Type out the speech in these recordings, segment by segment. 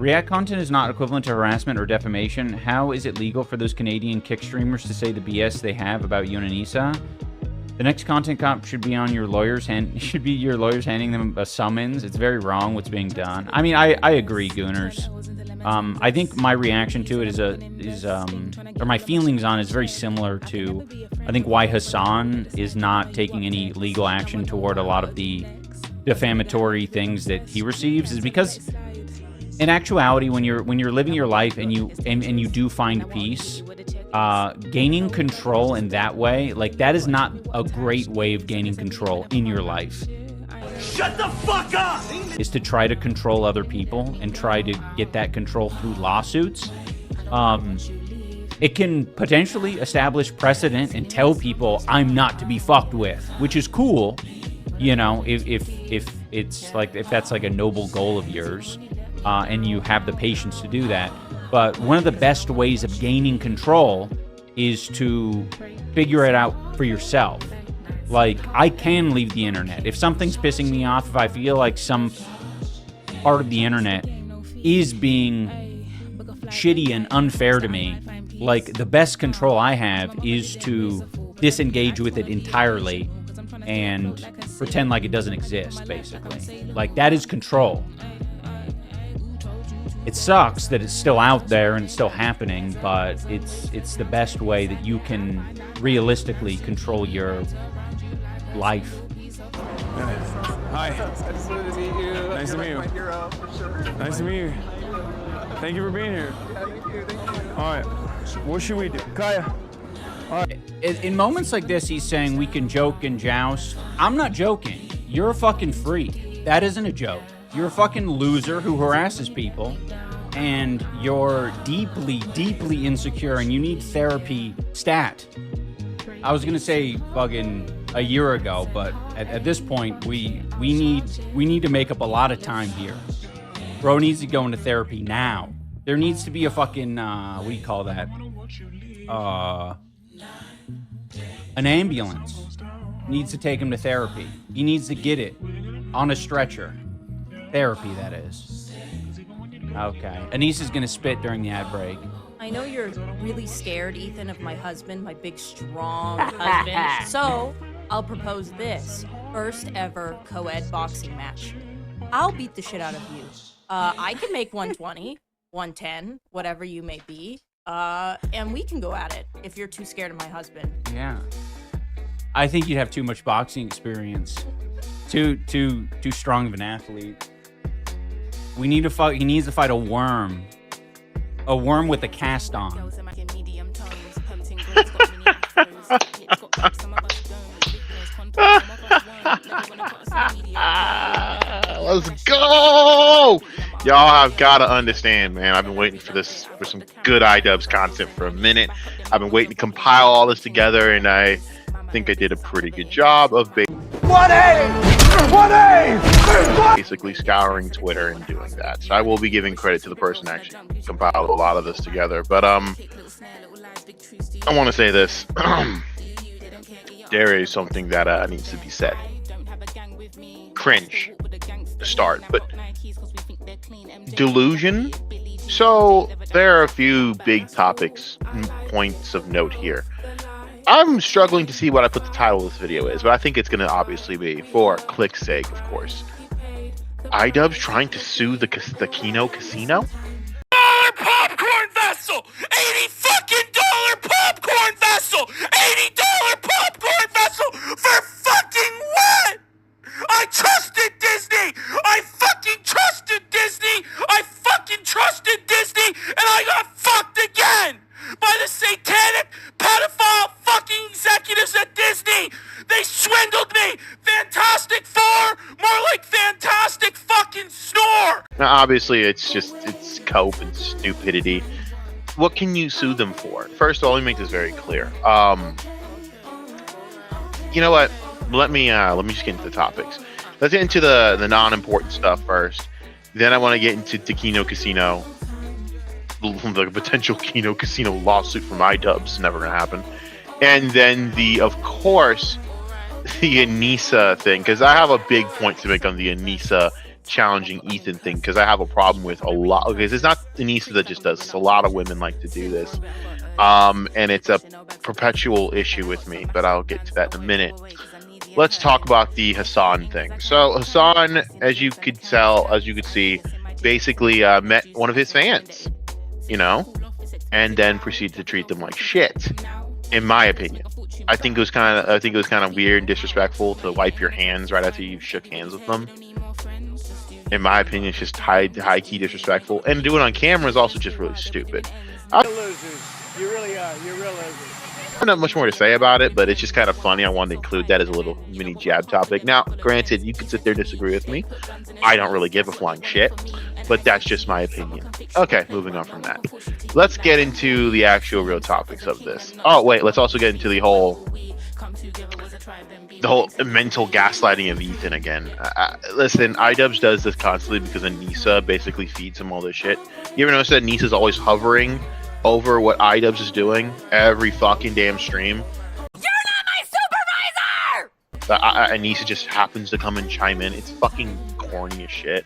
React content is not equivalent to harassment or defamation. How is it legal for those Canadian kick streamers to say the BS they have about you and Anisa? The next content cop should be on your lawyers should be your lawyers handing them a summons. It's very wrong what's being done. I mean, I agree, Gooners. I think my reaction to it or my feelings on it is very similar to, I think, why Hassan is not taking any legal action toward a lot of the defamatory things that he receives, is because in actuality, when you're living your life and you do find peace, gaining control in that way, like, that is not a great way of gaining control in your life. Shut the fuck up! Is to try to control other people and try to get that control through lawsuits. It can potentially establish precedent and tell people I'm not to be fucked with, which is cool, you know, if it's like, if that's like a noble goal of yours, and you have the patience to do that. But one of the best ways of gaining control is to figure it out for yourself. Like, I can leave the internet. If something's pissing me off, if I feel like some part of the internet is being shitty and unfair to me, like, the best control I have is to disengage with it entirely and pretend like it doesn't exist, basically. Like, that is control. It sucks that it's still out there and it's still happening, but it's the best way that you can realistically control your life. Hi. I just wanted to meet you. Nice to meet you. My hero, for sure. Nice to meet you. Thank you for being here. Yeah, thank you. All right. What should we do? Kaya. All right. In moments like this, he's saying we can joke and joust. I'm not joking. You're a fucking freak. That isn't a joke. You're a fucking loser who harasses people, and you're deeply, deeply insecure, and you need therapy stat. I was gonna say fucking a year ago, but at this point, we need to make up a lot of time here. Bro needs to go into therapy now. There needs to be a fucking what do you call that? An ambulance needs to take him to therapy. He needs to get it on a stretcher. Therapy, that is. Okay. Anissa's gonna spit during the ad break. I know you're really scared, Ethan, of my husband, my big, strong husband. So, I'll propose this. First ever co-ed boxing match. I'll beat the shit out of you. I can make 120, 110, whatever you may be. And we can go at it if you're too scared of my husband. Yeah. I think you'd have too much boxing experience. Too strong of an athlete. We need to fight. He needs to fight a worm. A worm with a cast on. Let's go! Y'all have got to understand, man. I've been waiting for this, for some good Idubbbz content for a minute. I've been waiting to compile all this together, and I think I did a pretty good job of basically scouring Twitter and doing that. So I will be giving credit to the person that actually compiled a lot of this together. But I want to say this. There is something that needs to be said. Cringe to start, but delusion. So there are a few big topics, points of note here. I'm struggling to see what I put the title of this video is, but I think it's going to obviously be, for click's sake, of course, Idubbbz trying to sue the Kino casino? Popcorn vessel! $80 fucking popcorn vessel! $80 popcorn vessel for fucking what? I trusted Disney! I fucking trusted Disney! I fucking trusted Disney, and I got fucked again by the satanic pedophile fucking executives at Disney. They swindled me. Fantastic Four, more like Fantastic fucking Snore. Now, obviously, it's cope and stupidity. What can you sue them for? First of all, let me make this very clear. You know what? Let me just get into the topics. Let's get into the non-important stuff first. Then I want to get into Kino Casino. The potential Kino Casino lawsuit from Idubbbz, never gonna happen. And then of course, the Anisa thing, because I have a big point to make on the Anisa challenging Ethan thing, because I have a problem with a lot. Because it's not Anisa that just does this. A lot of women like to do this, and it's a perpetual issue with me. But I'll get to that in a minute. Let's talk about the Hassan thing. So Hassan, as you could see, basically met one of his fans, you know, and then proceeded to treat them like shit. In my opinion, I think it was kind of weird and disrespectful to wipe your hands right after you shook hands with them. In my opinion, it's just high key disrespectful, and to do it on camera is also just really stupid. You're losers. You really are. You're real losers. I don't have much more to say about it, but it's just kind of funny. I wanted to include that as a little mini jab topic. Now, granted, you can sit there and disagree with me. I don't really give a flying shit, but that's just my opinion. Okay, moving on from that. Let's get into the actual real topics of this. Oh, wait, let's also get into the whole mental gaslighting of Ethan again. Listen, Idubbbz does this constantly because Anisa basically feeds him all this shit. You ever notice that Anisa's always hovering over what Idubbbz is doing every fucking damn stream? You're not my supervisor! Anisa just happens to come and chime in. It's fucking corny as shit.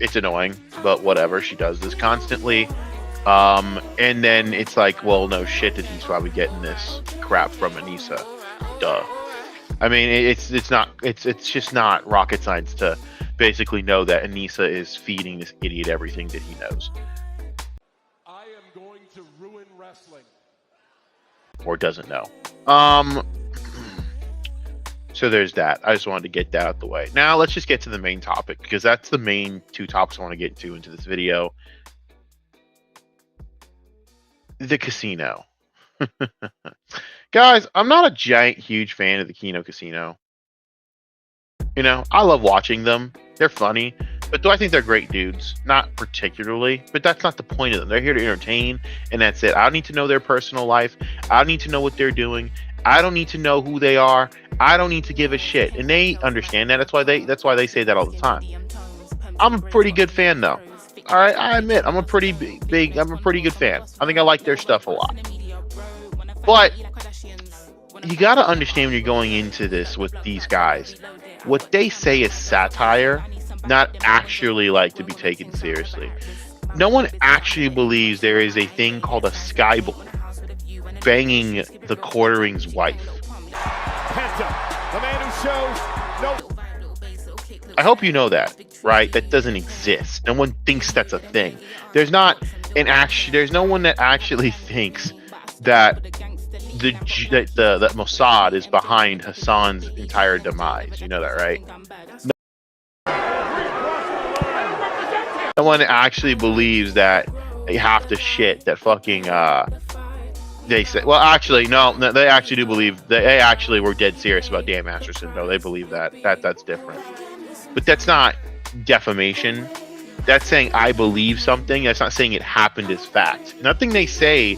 It's annoying, but whatever. She does this constantly. And then it's like, well, no shit that he's probably getting this crap from Anisa. Duh. I mean, it's just not rocket science to basically know that Anisa is feeding this idiot everything that he knows. I am going to ruin wrestling. Or doesn't know. So there's that. I just wanted to get that out the way. Now let's just get to the main topic, because that's the main two topics I want to get into this video. The casino. Guys, I'm not a giant, huge fan of the Kino casino. You know, I love watching them. They're funny. But do I think they're great dudes? Not particularly. But that's not the point of them. They're here to entertain, and that's it. I don't need to know their personal life. I don't need to know what they're doing. I don't need to know who they are. I don't need to give a shit. And they understand that. That's why they say that all the time. I'm a pretty good fan, though. All right, I admit I'm a pretty good fan. I think I like their stuff a lot. But you got to understand when you're going into this with these guys, what they say is satire, not actually like to be taken seriously. No one actually believes there is a thing called a skyboy banging the quartering's wife. Penta, the man who shows no. I hope you know that, right? That doesn't exist. No one thinks that's a thing. There's no one that actually thinks that that Mossad is behind Hassan's entire demise. You know that, right? No one actually believes that they have to shit that fucking they say. Well, actually, no, they actually do believe. They actually were dead serious about Dan Masterson. No, they believe that. That's different. But that's not defamation. That's saying I believe something. That's not saying it happened as fact. Nothing they say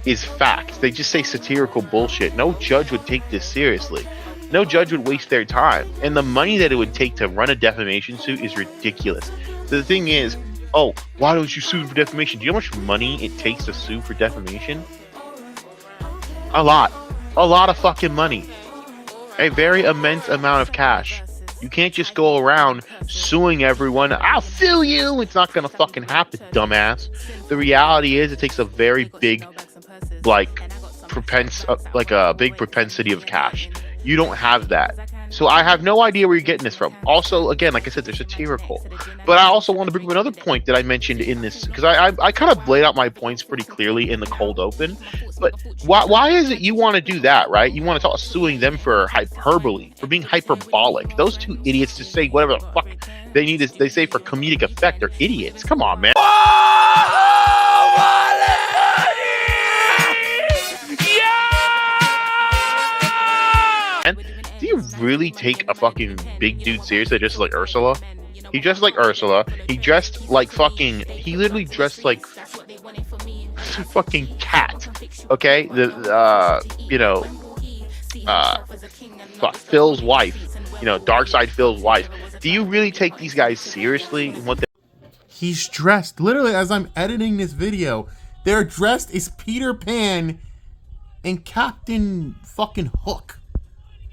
is fact. They just say satirical bullshit. No judge would take this seriously. No judge would waste their time. And the money that it would take to run a defamation suit is ridiculous. So the thing is, oh, why don't you sue for defamation? Do you know how much money it takes to sue for defamation? A lot of fucking money. A very immense amount of cash. You can't just go around suing everyone. I'll sue you. It's not gonna fucking happen, dumbass. The reality is, it takes a very big, big propensity of cash. You don't have that. So I have no idea where you're getting this from. Also, again, like I said, they're satirical. But I also want to bring up another point that I mentioned in this, because I kind of laid out my points pretty clearly in the cold open. But why is it you want to do that, right? You want to talk suing them for hyperbole, for being hyperbolic. Those two idiots just say whatever the fuck they say for comedic effect. They're idiots. Come on, man. Do you really take a fucking big dude seriously just like Ursula? He dressed like Ursula. He dressed like fucking... He literally dressed like... fucking cat. Okay? Phil's wife. Darkseid Phil's wife. Do you really take these guys seriously? He's dressed, literally as I'm editing this video, they're dressed as Peter Pan and Captain fucking Hook.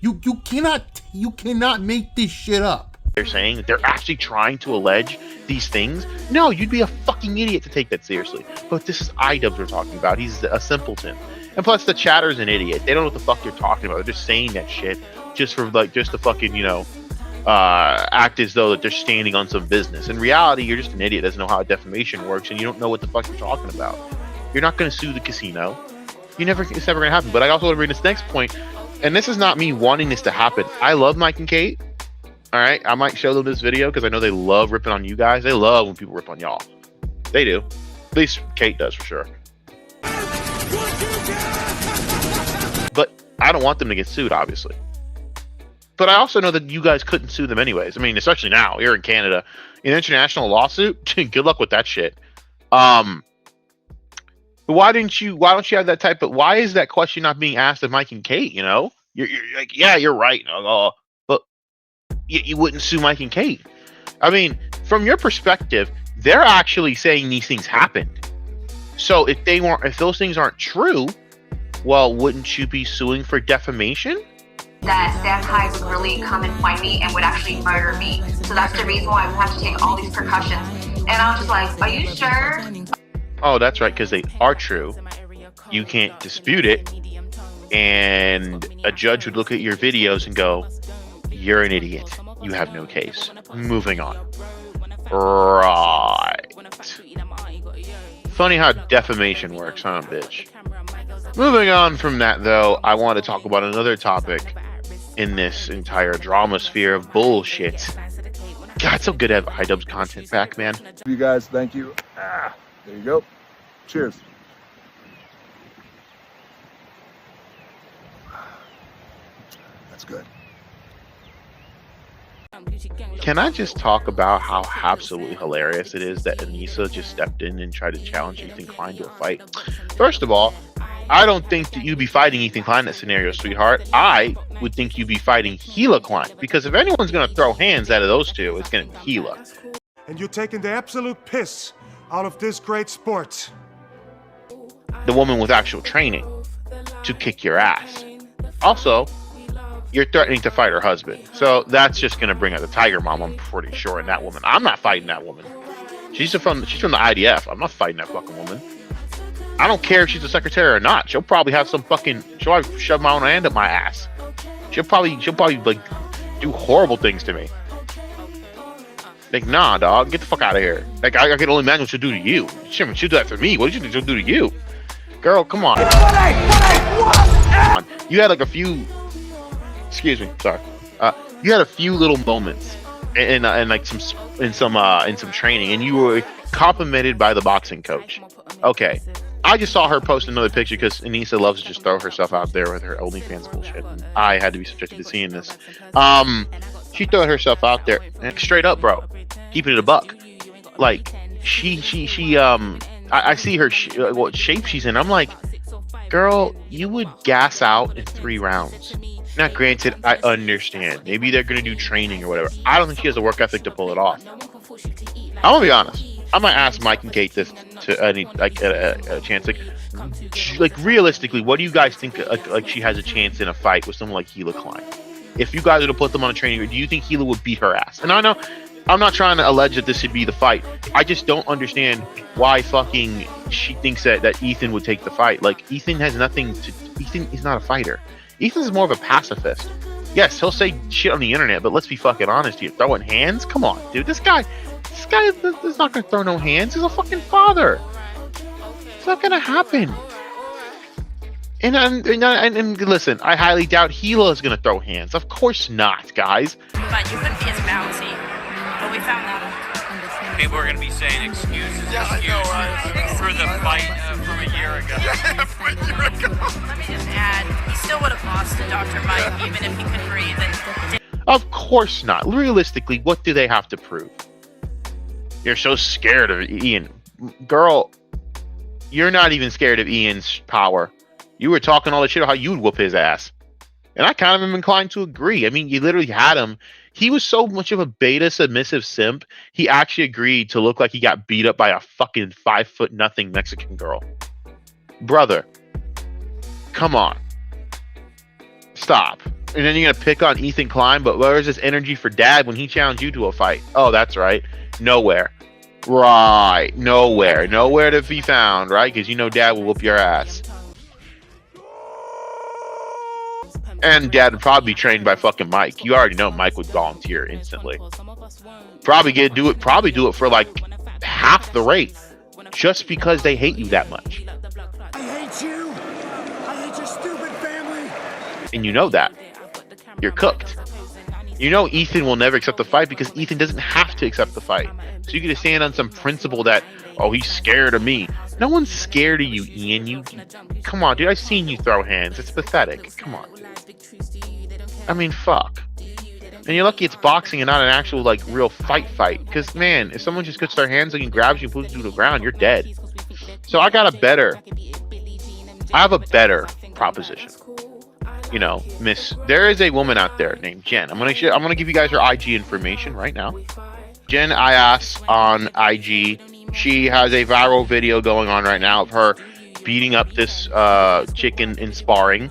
You cannot make this shit up. They're saying that they're actually trying to allege these things. No, you'd be a fucking idiot to take that seriously. But this is Idubbbz we're talking about. He's a simpleton. And plus the chatter's an idiot. They don't know what the fuck they're talking about. They're just saying that shit just for like just to fucking, you know, act as though that they're standing on some business. In reality, you're just an idiot that doesn't know how defamation works and you don't know what the fuck you're talking about. You're not gonna sue the casino. It's never gonna happen. But I also want to bring this next point, and this is not me wanting this to happen. I love Mike and Kate. All right, I might show them this video because I know they love ripping on you guys. They love when people rip on y'all. They do. At least Kate does for sure. But I don't want them to get sued, obviously. But I also know that you guys couldn't sue them anyways. I mean, especially now, here in Canada. An international lawsuit? Good luck with that shit. Why don't you have that type of... Why is that question not being asked of Mike and Kate, you know? You're like, yeah, you're right. But you wouldn't sue Mike and Kate. I mean, from your perspective, they're actually saying these things happened. So if those things aren't true, well, wouldn't you be suing for defamation? That guy would really come and find me and would actually murder me. So that's the reason why we have to take all these precautions. And I was just like, are you sure? Oh, that's right, because they are true. You can't dispute it. And a judge would look at your videos and go, you're an idiot. You have no case. Moving on. Right. Funny how defamation works, huh, bitch? Moving on from that, though, I want to talk about another topic in this entire drama sphere of bullshit. God, it's so good to have Idubbbz content back, man. You guys, thank you. There you go. Cheers. That's good. Can I just talk about how absolutely hilarious it is that Anisa just stepped in and tried to challenge Ethan Klein to a fight? First of all, I don't think that you'd be fighting Ethan Klein in that scenario, sweetheart. I would think you'd be fighting Gila Klein, because if anyone's going to throw hands out of those two, it's going to be Gila. And you're taking the absolute piss out of this great sport. The woman with actual training to kick your ass. Also, you're threatening to fight her husband. So that's just going to bring out the Tiger Mom, I'm pretty sure, in that woman. I'm not fighting that woman. She's from the IDF. I'm not fighting that fucking woman. I don't care if she's a secretary or not. She'll probably have she'll probably shove my own hand up my ass. She'll probably like do horrible things to me. Like, nah, dog, get the fuck out of here. Like, I can only imagine what she'll do to you. She'll do that for me. What do you think she'll do to you? Girl, come on. You had like a few... Excuse me, sorry. You had a few little moments in like some training, and you were complimented by the boxing coach. Okay, I just saw her post another picture because Anisa loves to just throw herself out there with her OnlyFans bullshit. And I had to be subjected to seeing this. She threw herself out there, and straight up, bro, keeping it a buck. Like I see her what shape she's in. I'm like, girl, you would gas out in 3 rounds. Now, granted, I understand. Maybe they're going to do training or whatever. I don't think she has the work ethic to pull it off. I'm going to be honest. I might ask Mike and Kate this to any a chance. Like realistically, what do you guys think? Like she has a chance in a fight with someone like Gila Klein? If you guys were to put them on a training, do you think Gila would beat her ass? And I know I'm not trying to allege that this should be the fight. I just don't understand why fucking she thinks that Ethan would take the fight. Like Ethan has nothing to. Ethan is not a fighter. Ethan's more of a pacifist. Yes, he'll say shit on the internet, but let's be fucking honest here. Throwing hands? Come on, dude. This guy is not gonna throw no hands. He's a fucking father. It's not gonna happen. And listen, I highly doubt Gila is gonna throw hands. Of course not, guys. But you couldn't be as mousy. But we found that out. People are gonna be saying excuses for the fight from a year ago. Let me just add, he still would have lost to Dr. Mike even if he could breathe. And of course not. Realistically, what do they have to prove? You're so scared of Ian. Girl, you're not even scared of Ian's power. You were talking all the shit about how you'd whoop his ass. And I kind of am inclined to agree. I mean, you literally had him. He was so much of a beta submissive simp, he actually agreed to look like he got beat up by a fucking 5'0" Mexican girl. Brother, Come on. Stop. And then you're going to pick on Ethan Klein, but where's this energy for Dad when he challenged you to a fight? Oh, that's right. Nowhere. Right. Nowhere. Nowhere to be found, right? Because you know Dad will whoop your ass. And Dad would probably be trained by fucking Mike. You already know Mike would volunteer instantly. Probably do it for like half the rate, just because they hate you that much. I hate you. I hate your stupid family. And you know that. You're cooked. You know Ethan will never accept the fight because Ethan doesn't have to accept the fight. So you can stand on some principle that, oh, he's scared of me. No one's scared of you, Ian. Come on, dude. I've seen you throw hands. It's pathetic. Come on. I mean, fuck. And you're lucky it's boxing and not an actual, like, real fight. Because, man, if someone just puts their hands and grabs you and puts you to the ground, you're dead. So I have a better proposition. You know, there is a woman out there named Jen. I'm gonna give you guys her IG information right now. Jen IAS on IG. She has a viral video going on right now of her beating up this chick in sparring.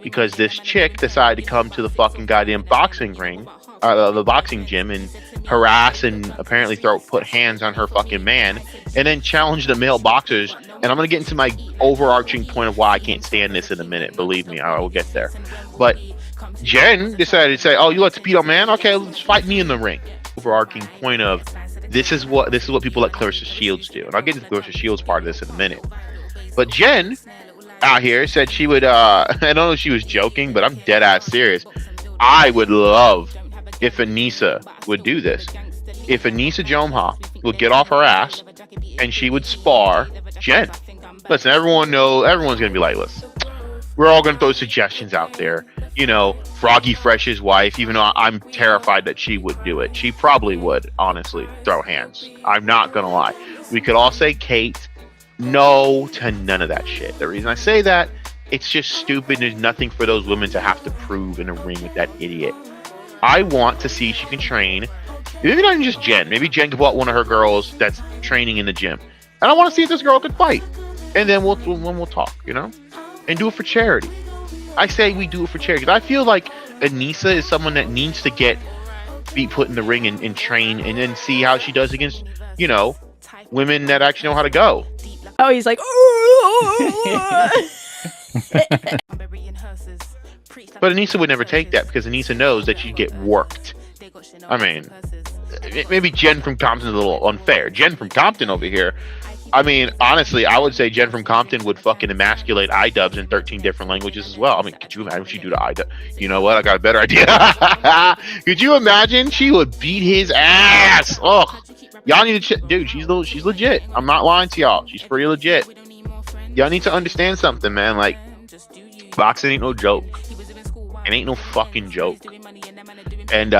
Because this chick decided to come to the fucking goddamn boxing ring, the boxing gym, and harass and apparently put hands on her fucking man, and then challenge the male boxers. And I'm gonna get into my overarching point of why I can't stand this in a minute. Believe me, I will get there. But Jen decided to say, "Oh, you like to beat up man? Okay, let's fight me in the ring." Overarching point of this is what people like Clarissa Shields do, and I'll get into the Clarissa Shields part of this in a minute. But Jen out here said she would I don't know if she was joking, but I'm dead ass serious. I would love if Anisa would do this. If Anisa Jomha would get off her ass and she would spar Jen. Listen, everyone's gonna be like, listen, we're all gonna throw suggestions out there. You know, Froggy Fresh's wife, even though I'm terrified that she would do it. She probably would, honestly, throw hands. I'm not gonna lie. We could all say Kate. No to none of that shit. The reason I say that, it's just stupid. There's nothing for those women to have to prove in a ring with that idiot. I want to see if she can train. Maybe not even just Jen. Maybe Jen could pull out one of her girls that's training in the gym. And I want to see if this girl could fight. And then we'll talk, you know? And do it for charity. I say we do it for charity. Because I feel like Anisa is someone that needs to be put in the ring and train and then see how she does against, you know, women that actually know how to go. Oh, he's like, But Anisa would never take that because Anisa knows that she'd get worked. I mean, maybe Jen from Compton's a little unfair. Jen from Compton over here, I mean, honestly, I would say Jen from Compton would fucking emasculate Idubbbz in 13 different languages as well. I mean, could you imagine what she'd do to Idubbbz? You know what? I got a better idea. Could you imagine? She would beat his ass. Ugh. Y'all need to dude, she's legit. I'm not lying to y'all. She's pretty legit. Y'all need to understand something, man. Like, boxing ain't no joke. It ain't no fucking joke. And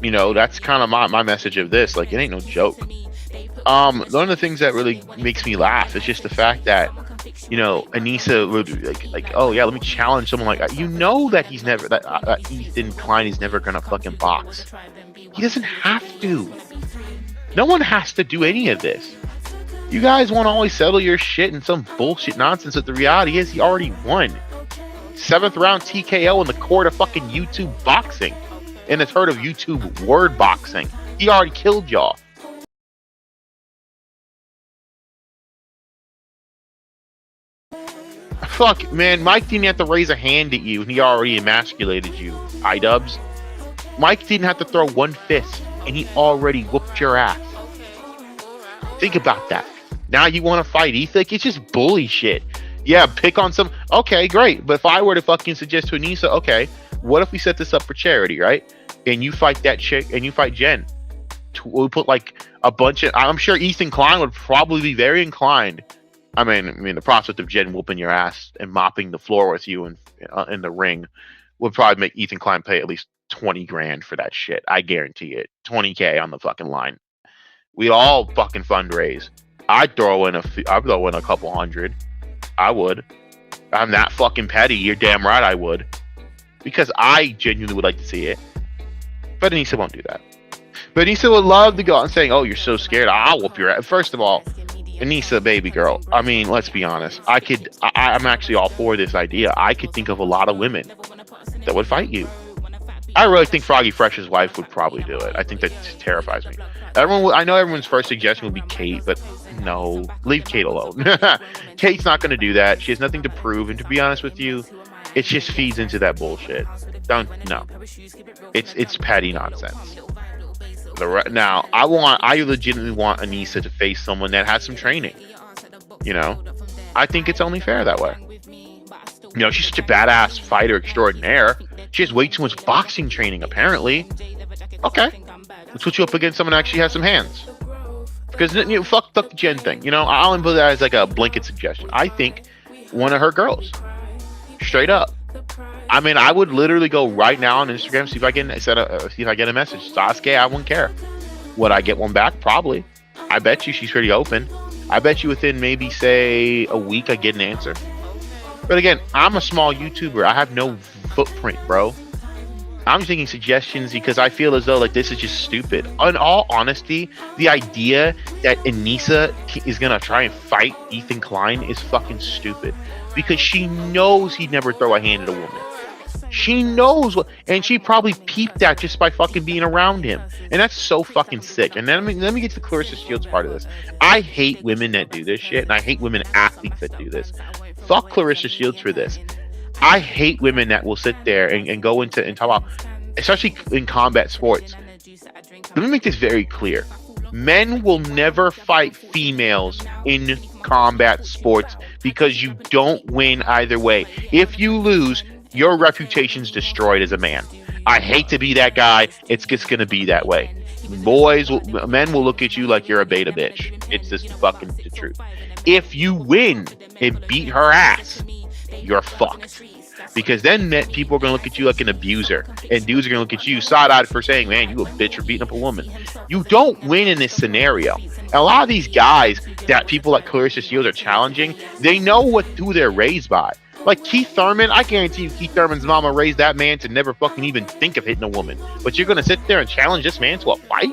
you know, that's kind of my message of this. Like, it ain't no joke. One of the things that really makes me laugh is just the fact that, you know, Anisa would like, oh yeah, let me challenge someone like that. You know that he's never that Ethan Klein is never gonna fucking box. He doesn't have to. No one has to do any of this. You guys want to always settle your shit in some bullshit nonsense, but the reality is he already won. 7th round TKO in the court of fucking YouTube boxing. And it's heard of YouTube word boxing. He already killed y'all. Fuck, man, Mike didn't have to raise a hand at you and he already emasculated you, Idubbbz. Mike didn't have to throw one fist and he already whooped your ass. Think about that. Now you want to fight Ethan? It's just bully shit. Yeah, pick on some. Okay, great. But if I were to fucking suggest to Anisa, okay, what if we set this up for charity, right? And you fight that chick and you fight Jen. We'll put like a bunch of. I'm sure Ethan Klein would probably be very inclined. I mean, the prospect of Jen whooping your ass and mopping the floor with you in the ring would probably make Ethan Klein pay at least 20 grand for that shit. I guarantee it. 20K on the fucking line. We all fucking fundraise. I'd throw in a couple hundred. I would. I'm that fucking petty. You're damn right I would. Because I genuinely would like to see it. But Anisa won't do that. But Anisa would love to go out and saying, "Oh, you're so scared. I'll whoop your ass." First of all, Anisa, baby girl. I mean, let's be honest. I'm actually all for this idea. I could think of a lot of women that would fight you. I really think Froggy Fresh's wife would probably do it. I think that terrifies me. I know everyone's first suggestion would be Kate, but no, leave Kate alone. Kate's not going to do that. She has nothing to prove, and to be honest with you, it just feeds into that bullshit. No. It's petty nonsense. Now, I legitimately want Anisa to face someone that has some training. You know, I think it's only fair that way. You know, she's such a badass fighter extraordinaire. She has way too much boxing training, apparently. Okay, let's put you up against someone that actually has some hands. Because, you know, fuck the Jen thing. You know, I'll put that as like a blanket suggestion. I think one of her girls, straight up. I mean, I would literally go right now on Instagram, see if I get a message. Sasuke, I wouldn't care. Would I get one back? Probably. I bet you she's pretty open. I bet you within maybe, say, a week, I get an answer. But again, I'm a small YouTuber. I have no footprint, bro. I'm just thinking suggestions because I feel as though like this is just stupid. In all honesty, the idea that Anisa is gonna try and fight Ethan Klein is fucking stupid because she knows he'd never throw a hand at a woman. She knows what, and she probably peeped that just by fucking being around him, and that's so fucking sick. And then let me get to the Clarissa Shields part of this. I hate women that do this shit, and I hate women athletes that do this. Fuck Clarissa Shields for this. I hate women that will sit there and go into and talk about, especially in combat sports. Let me make this very clear. Men will never fight females in combat sports because you don't win either way. If you lose, your reputation's destroyed as a man. I hate to be that guy. It's just gonna be that way. Men will look at you like you're a beta bitch. It's just fucking the truth. If you win and beat her ass, you're fucked. Because then people are going to look at you like an abuser. And dudes are going to look at you side-eyed for saying, man, you a bitch for beating up a woman. You don't win in this scenario. And a lot of these guys that people like Clarissa Shields are challenging, they know who they're raised by. Like Keith Thurman, I guarantee you Keith Thurman's mama raised that man to never fucking even think of hitting a woman. But you're going to sit there and challenge this man to a fight?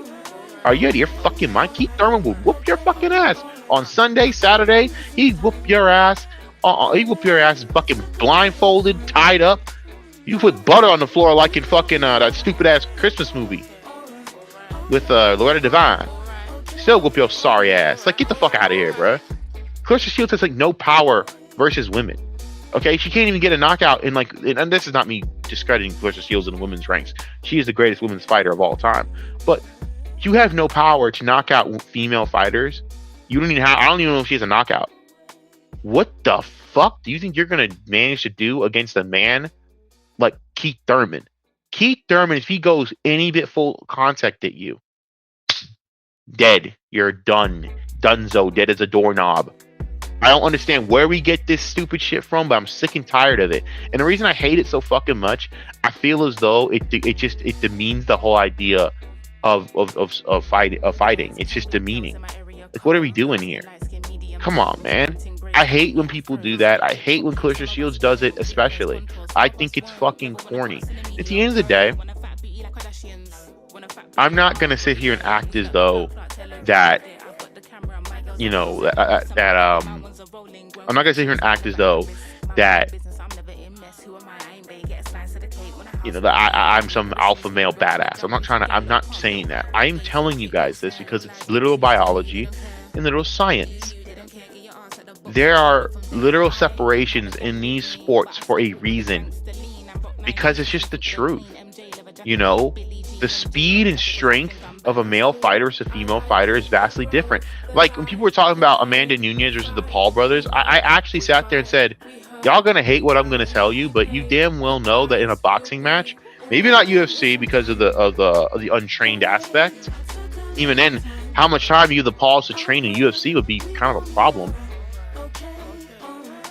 Are you out of your fucking mind? Keith Thurman will whoop your fucking ass. On Sunday, Saturday, he'd whoop your ass. He whoop your ass fucking blindfolded, tied up. You put butter on the floor like in fucking that stupid ass Christmas movie with Loretta Devine. Still whoop your sorry ass. Like, get the fuck out of here, bro. Clarissa Shields has like no power versus women. Okay, she can't even get a knockout in like. And this is not me discrediting Clarissa Shields in the women's ranks. She is the greatest women's fighter of all time. But you have no power to knock out female fighters. You don't even have. I don't even know if she has a knockout. What the fuck do you think you're going to manage to do against a man like Keith Thurman? Keith Thurman, if he goes any bit full contact at you, dead. You're done. Dunzo. Dead as a doorknob. I don't understand where we get this stupid shit from, but I'm sick and tired of it. And the reason I hate it so fucking much, I feel as though it demeans the whole idea of fighting. It's just demeaning. Like, what are we doing here? Come on, man. I hate when people do that. I hate when Clarissa Shields does it, especially. I think it's fucking corny. At the end of the day, I'm not going to sit here and act as though that, you know, I'm not going to sit here and act as though that, you know, that I'm some alpha male badass. I'm not saying that. I am telling you guys this because it's literal biology and literal science. There are literal separations in these sports for a reason, because it's just the truth. You know, the speed and strength of a male fighter versus a female fighter is vastly different. Like when people were talking about Amanda Nunes versus the Paul brothers, I actually sat there and said, y'all gonna hate what I'm gonna tell you, but you damn well know that in a boxing match, maybe not UFC because of the untrained aspect. Even then, how much time you the Pauls to train in UFC would be kind of a problem.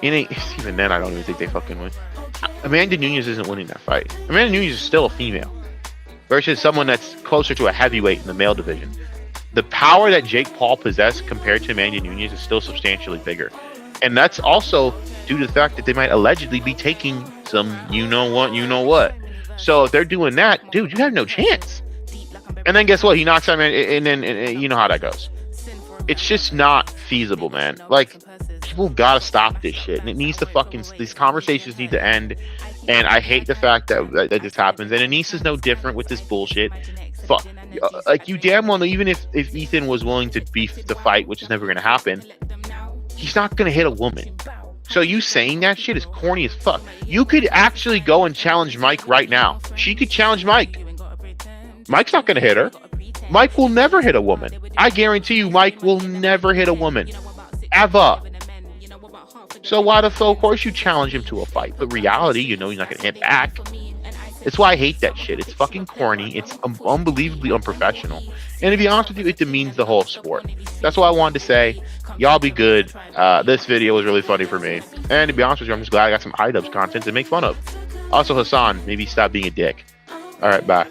Even then, I don't even think they fucking win. Amanda Nunes isn't winning that fight. Amanda Nunes is still a female. versus someone that's closer to a heavyweight in the male division. The power that Jake Paul possessed compared to Amanda Nunes is still substantially bigger. And that's also due to the fact that they might allegedly be taking some you know what. So if they're doing that, dude, you have no chance. And then guess what? He knocks out, man, and then you know how that goes. It's just not feasible, man. Like, people gotta stop this shit, and it needs to these conversations need to end. And I hate the fact that this happens. And Anisa's no different with this bullshit. Fuck, like, you damn well know, even if Ethan was willing to fight, which is never gonna happen, he's not gonna hit a woman. So you saying that shit is corny as fuck. You could actually go and challenge Mike right now. She could challenge Mike. Mike's not gonna hit her. Mike will never hit a woman. I guarantee you, Mike will never hit a woman. Ever. So why the fuck, of course you challenge him to a fight. But reality, you know he's not gonna hit back. That's why I hate that shit. It's fucking corny. It's unbelievably unprofessional. And to be honest with you, it demeans the whole sport. That's what I wanted to say. Y'all be good. This video was really funny for me. And to be honest with you, I'm just glad I got some Idubbbz content to make fun of. Also, Hassan, maybe stop being a dick. All right, bye.